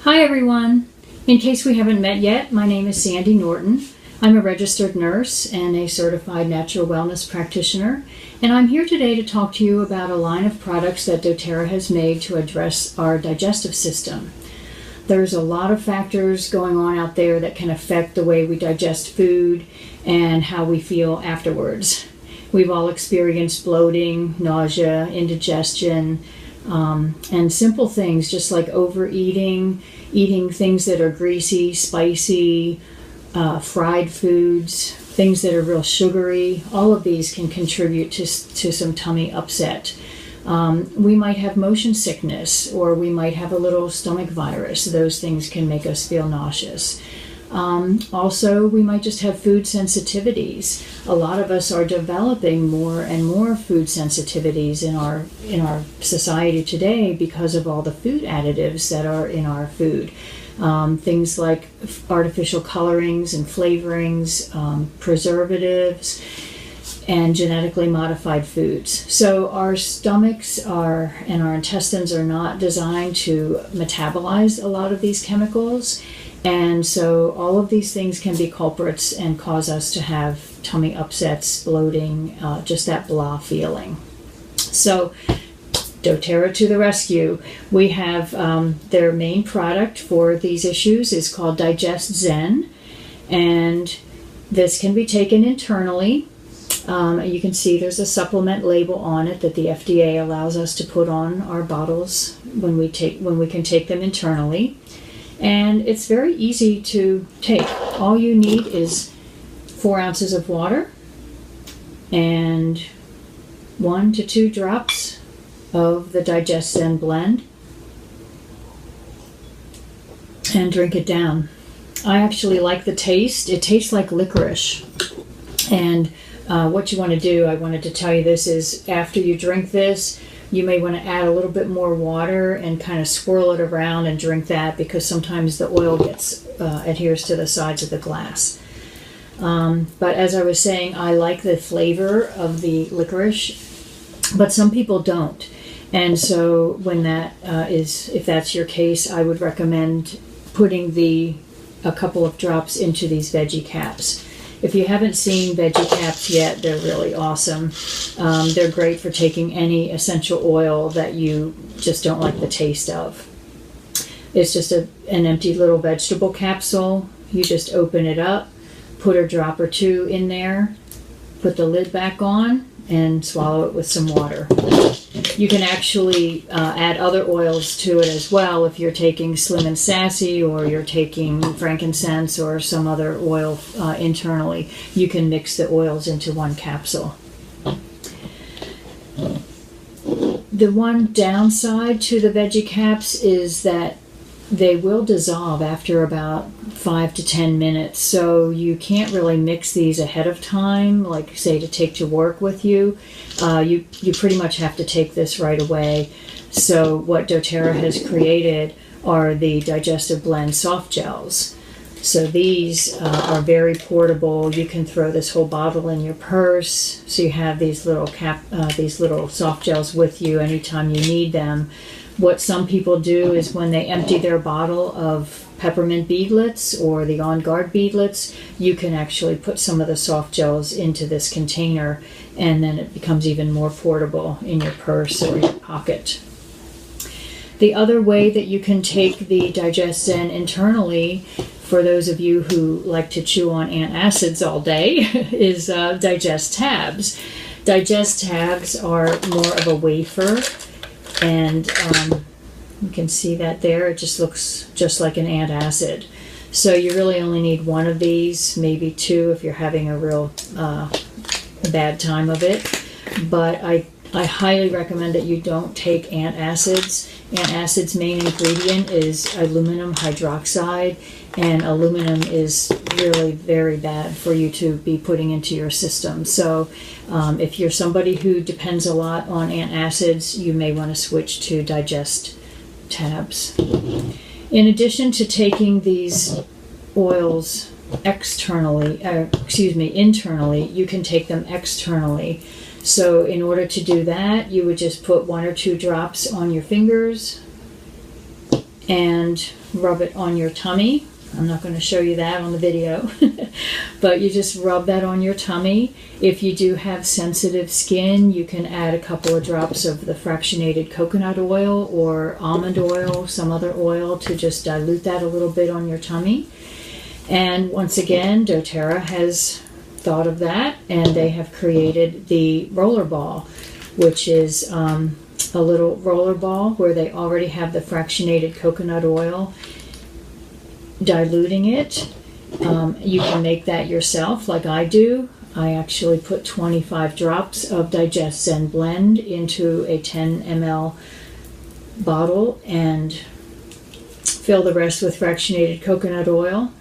Hi everyone! In case we haven't met yet, my name is Sandy Norton. I'm a registered nurse and a certified natural wellness practitioner, and I'm here today to talk to you about a line of products that doTERRA has made to address our digestive system. There's a lot of factors going on out there that can affect the way we digest food and how we feel afterwards. We've all experienced bloating, nausea, indigestion, and simple things just like overeating, eating things that are greasy, spicy, fried foods, things that are real sugary. All of these can contribute to some tummy upset. We might have motion sickness, or we might have a little stomach virus. Those things can make us feel nauseous. Also, we might just have food sensitivities. A lot of us are developing more and more food sensitivities in our society today because of all the food additives that are in our food. Things like artificial colorings and flavorings, preservatives, and genetically modified foods. So our stomachs and our intestines are not designed to metabolize a lot of these chemicals. And so all of these things can be culprits and cause us to have tummy upsets, bloating, just that blah feeling. So doTERRA to the rescue. We have their main product for these issues is called DigestZen, and this can be taken internally. You can see there's a supplement label on it that the FDA allows us to put on our bottles when we can take them internally. And it's very easy to take. All you need is 4 ounces of water and 1 to 2 drops of the DigestZen blend, and drink it down. I actually like the taste. It tastes like licorice. And what you want to do, I wanted to tell you this, is after you drink this, you may want to add a little bit more water and kind of swirl it around and drink that, because sometimes the oil adheres to the sides of the glass. But as I was saying, I like the flavor of the licorice, but some people don't. And so when if that's your case, I would recommend putting a couple of drops into these veggie caps. If you haven't seen veggie caps yet, they're really awesome. They're great for taking any essential oil that you just don't like the taste of. It's just an empty little vegetable capsule. You just open it up, put a drop or 2 in there, put the lid back on, and swallow it with some water. You can actually add other oils to it as well. If you're taking Slim and Sassy, or you're taking frankincense or some other oil internally, you can mix the oils into one capsule. The one downside to the veggie caps is that they will dissolve after about 5 to 10 minutes, so you can't really mix these ahead of time, like say to take to work with you. You pretty much have to take this right away. So what doTERRA has created are the Digestive Blend soft gels. So these are very portable. You can throw this whole bottle in your purse, so you have these little soft gels with you anytime you need them. What some people do is when they empty their bottle of peppermint beadlets or the On Guard beadlets, you can actually put some of the soft gels into this container, and then it becomes even more portable in your purse or your pocket. The other way that you can take the DigestZen internally, for those of you who like to chew on antacids all day, is Digest tabs. Digest tabs are more of a wafer, and you can see that there. It just looks just like an antacid. So you really only need 1 of these, maybe 2 if you're having a real bad time of it. But I highly recommend that you don't take antacids. Antacid's main ingredient is aluminum hydroxide, and aluminum is really very bad for you to be putting into your system. So if you're somebody who depends a lot on antacids, you may want to switch to Digest tabs. In addition to taking these oils internally, you can take them externally. So in order to do that, you would just put 1 or 2 drops on your fingers and rub it on your tummy. I'm not going to show you that on the video, but you just rub that on your tummy. If you do have sensitive skin, you can add a couple of drops of the fractionated coconut oil or almond oil, some other oil, to just dilute that a little bit on your tummy. And once again, doTERRA has thought of that, and they have created the roller ball, which is a little roller ball where they already have the fractionated coconut oil, diluting it. You can make that yourself like I do. I actually put 25 drops of DigestZen blend into a 10 ml bottle and fill the rest with fractionated coconut oil.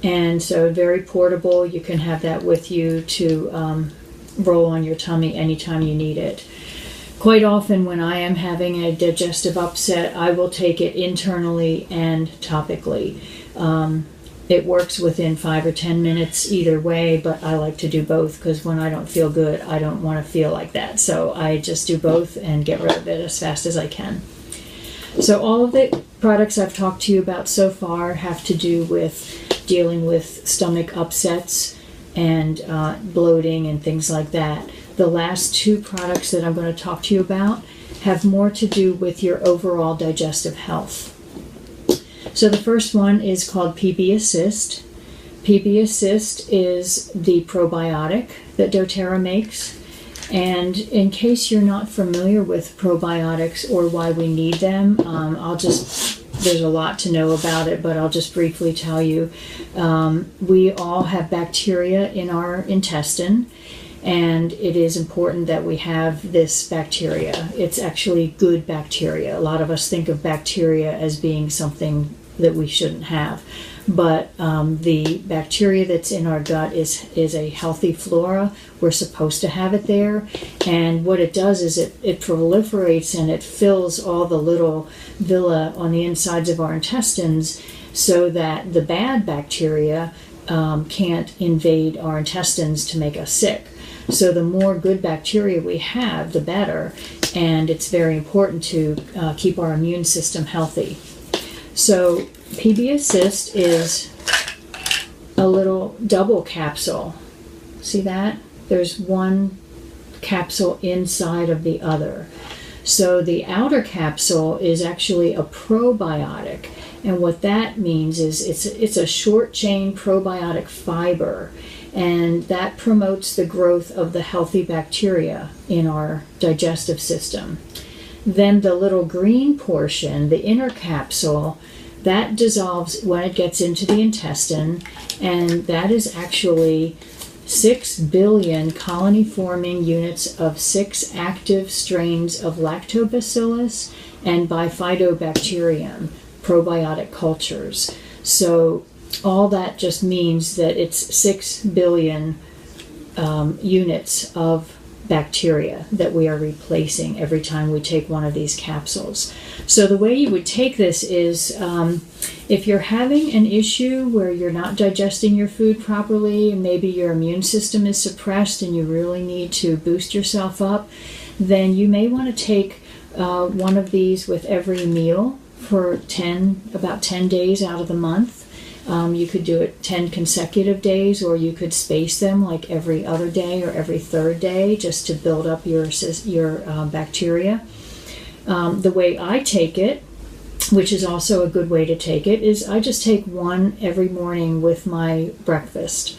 And so very portable. You can have that with you to roll on your tummy anytime you need it. Quite often when I am having a digestive upset, I will take it internally and topically. It works within 5 or 10 minutes either way, but I like to do both because when I don't feel good, I don't want to feel like that. So I just do both and get rid of it as fast as I can. So all of the products I've talked to you about so far have to do with dealing with stomach upsets and bloating and things like that. The last two products that I'm going to talk to you about have more to do with your overall digestive health. So the first one is called PB Assist. PB Assist is the probiotic that doTERRA makes. And in case you're not familiar with probiotics or why we need them, there's a lot to know about it, but I'll just briefly tell you. We all have bacteria in our intestine, and it is important that we have this bacteria. It's actually good bacteria. A lot of us think of bacteria as being something that we shouldn't have. But the bacteria that's in our gut is a healthy flora. We're supposed to have it there. And what it does is it proliferates and it fills all the little villi on the insides of our intestines so that the bad bacteria can't invade our intestines to make us sick. So the more good bacteria we have, the better. And it's very important to keep our immune system healthy. So PB Assist is a little double capsule. See that? There's one capsule inside of the other. So the outer capsule is actually a probiotic. And what that means is it's a short chain probiotic fiber. And that promotes the growth of the healthy bacteria in our digestive system. Then the little green portion, the inner capsule, that dissolves when it gets into the intestine, and that is actually 6 billion colony-forming units of 6 active strains of lactobacillus and bifidobacterium probiotic cultures. So all that just means that it's 6 billion units of bacteria that we are replacing every time we take one of these capsules. So the way you would take this is if you're having an issue where you're not digesting your food properly, and maybe your immune system is suppressed and you really need to boost yourself up, then you may want to take one of these with every meal for about 10 days out of the month. You could do it 10 consecutive days, or you could space them like every other day or every third day just to build up your bacteria. The way I take it, which is also a good way to take it, is I just take one every morning with my breakfast.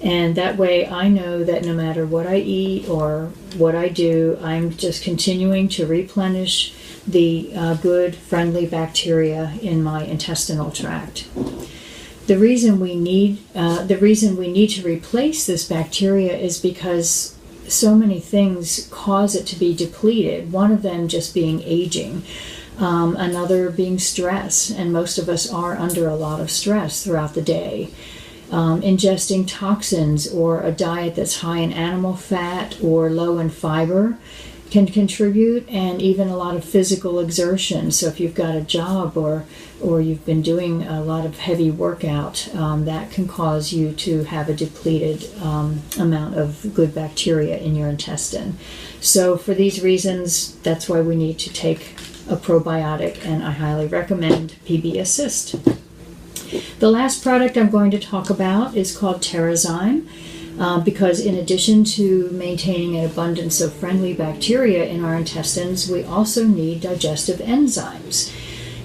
And that way I know that no matter what I eat or what I do, I'm just continuing to replenish the good, friendly bacteria in my intestinal tract. The reason we need to replace this bacteria is because so many things cause it to be depleted. One of them just being aging, another being stress, and most of us are under a lot of stress throughout the day. Ingesting toxins or a diet that's high in animal fat or low in fiber can contribute, and even a lot of physical exertion. So if you've got a job or you've been doing a lot of heavy workout, that can cause you to have a depleted amount of good bacteria in your intestine. So for these reasons, that's why we need to take a probiotic, and I highly recommend PB Assist. The last product I'm going to talk about is called TerraZyme, because in addition to maintaining an abundance of friendly bacteria in our intestines, we also need digestive enzymes.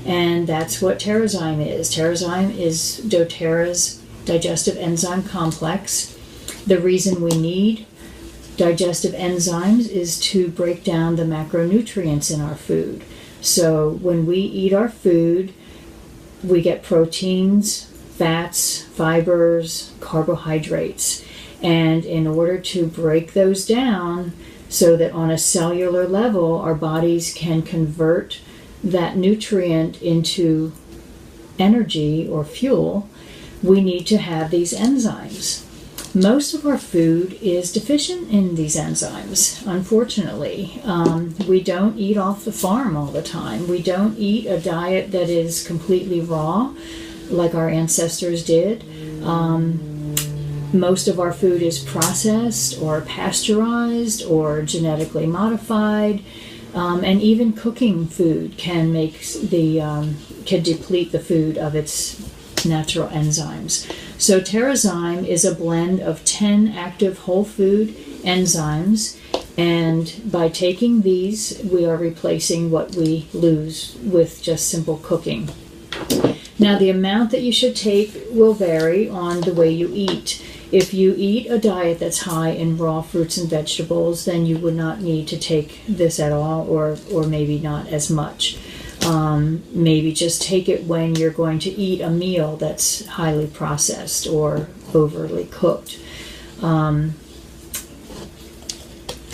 And that's what TerraZyme is. TerraZyme is doTERRA's digestive enzyme complex. The reason we need digestive enzymes is to break down the macronutrients in our food. So when we eat our food, we get proteins, fats, fibers, carbohydrates. And in order to break those down so that on a cellular level our bodies can convert that nutrient into energy or fuel, we need to have these enzymes. Most of our food is deficient in these enzymes, unfortunately. We don't eat off the farm all the time. We don't eat a diet that is completely raw, like our ancestors did. Most of our food is processed or pasteurized or genetically modified. And even cooking food can can deplete the food of its natural enzymes. So TerraZyme is a blend of 10 active whole food enzymes, and by taking these, we are replacing what we lose with just simple cooking. Now, the amount that you should take will vary on the way you eat. If you eat a diet that's high in raw fruits and vegetables, then you would not need to take this at all, or maybe not as much. Maybe just take it when you're going to eat a meal that's highly processed or overly cooked.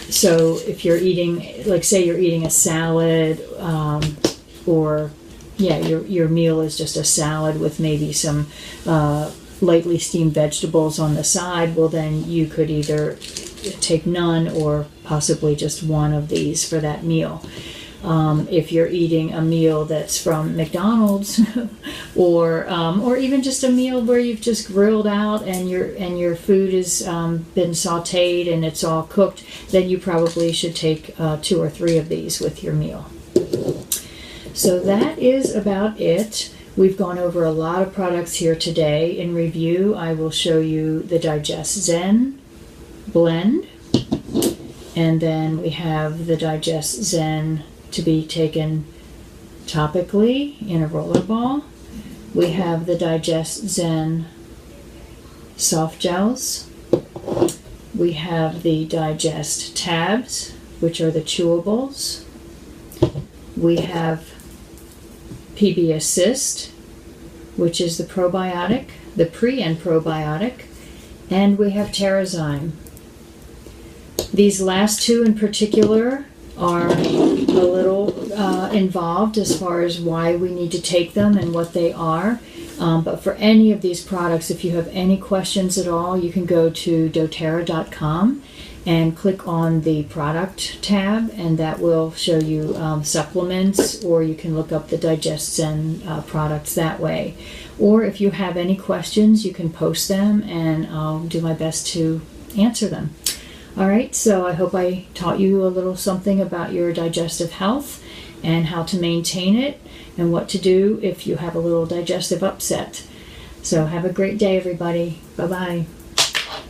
So if you're eating, like say you're eating a salad, or your meal is just a salad with maybe some lightly steamed vegetables on the side, well then you could either take none or possibly just one of these for that meal. If you're eating a meal that's from McDonald's, or even just a meal where you've just grilled out and your food has been sautéed and it's all cooked, then you probably should take 2 or 3 of these with your meal. So that is about it. We've gone over a lot of products here today. In review, I will show you the DigestZen blend, and then we have the DigestZen to be taken topically in a roller ball. We have the DigestZen soft gels. We have the Digest tabs, which are the chewables. We have PB Assist, which is the probiotic, the pre and probiotic, and we have TerraZyme. These last two in particular are a little involved as far as why we need to take them and what they are. But for any of these products, if you have any questions at all, you can go to doTerra.com and click on the product tab, and that will show you supplements, or you can look up the DigestZen products that way. Or if you have any questions, you can post them and I'll do my best to answer them. All right, so I hope I taught you a little something about your digestive health and how to maintain it and what to do if you have a little digestive upset. So have a great day, everybody. Bye-bye.